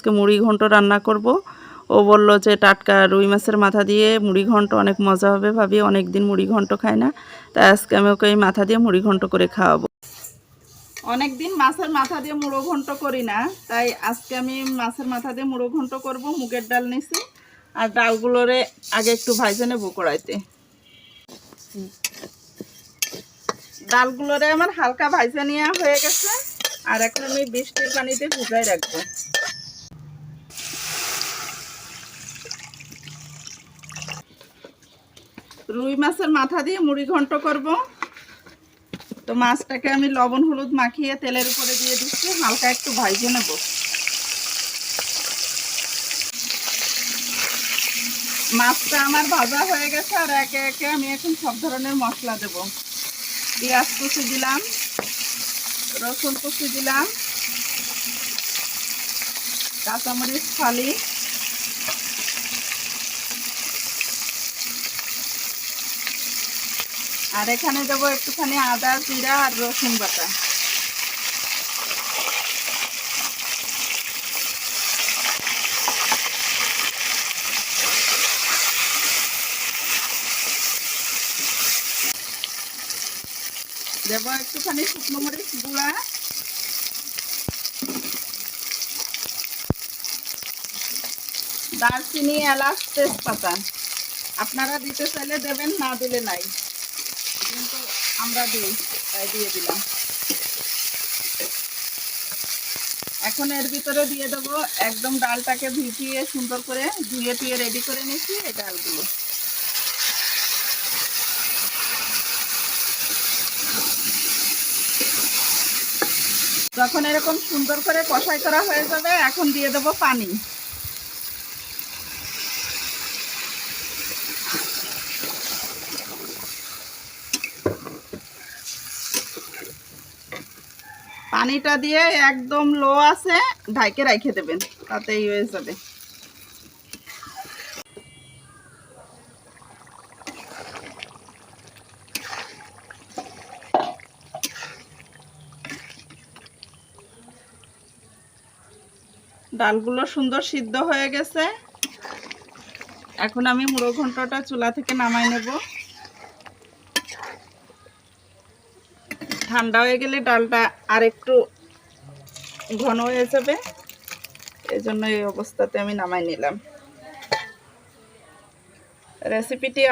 আজকে মুড়ি ঘন্ট রান্না করব। ও বলল যে টাটকা রুই মাছের মাথা দিয়ে মুড়ি ঘন্ট অনেক মজা হবে, ভাবি অনেক দিন মুড়ি ঘন্ট খাই না, তাই আজকে আমি ওকে এই মাথা দিয়ে মুড়ি ঘন্ট করে খাওয়াবো। অনেক দিন মাছের মাথা দিয়ে মুড়ো ঘন্ট করি না, তাই আজকে আমি মাছের মাথা দিয়ে মুড়ো ঘন্ট করব। মুগের ডাল নিছি, আর ডালগুলোরে আগে একটু ভাজে নেবো কড়াইতে। ডালগুলোরে আমার হালকা ভাজা নেওয়া হয়ে গেছে, আর এখন আমি বৃষ্টির পানিতে ভিজাই রাখবো। রুই মাছের মাথা দিয়ে মুড়ি ঘন্ট করব, তো মাছটাকে আমি লবণ হলুদ মাখিয়ে তেলের উপরে দিয়ে দিচ্ছি, হালকা একটু ভাজে নেব। মাছটা আমার ভাজা হয়ে গেছে, আর একে একে আমি এখন সব ধরনের মশলা দেব। পেঁয়াজ কুচি দিলাম, রসুন কুচি দিলাম, কাঁচামরিচ ফালি, আর এখানে দেবো একটুখানি আদা জিরা আর রসুন বাটা। দেবো একটুখানি শুকনো মরিচ গুঁড়া, দারচিনি এলাচ তেজপাতা। আপনারা দিতে চাইলে দেবেন, না দিলে নাই, কিন্তু আমরা দিই তাই দিয়ে দিলাম। এখন এর ভিতরে দিয়ে দেবো একদম ডালটাকে ভিজিয়ে সুন্দর করে ধুয়ে টুয়ে রেডি করে নিয়েছি এই ডালগুলো। যখন এরকম সুন্দর করে কষাই করা হয়ে যাবে, এখন দিয়ে দেবো পানি। পানিটা দিয়ে একদম লো আছে ঢাকে রেখে দেবেন, তাতেই হয়ে যাবে। ডালগুলো সুন্দর সিদ্ধ হয়ে গেছে, এখন আমি মুড়ো ঘন্টটা চুলা থেকে নামাই নেব। ঠান্ডা হয়ে গেলে ডালটা আর একটু ঘন হয়ে যাবে, এই জন্য এই অবস্থাতে আমি নামাই নিলাম। রেসিপিটি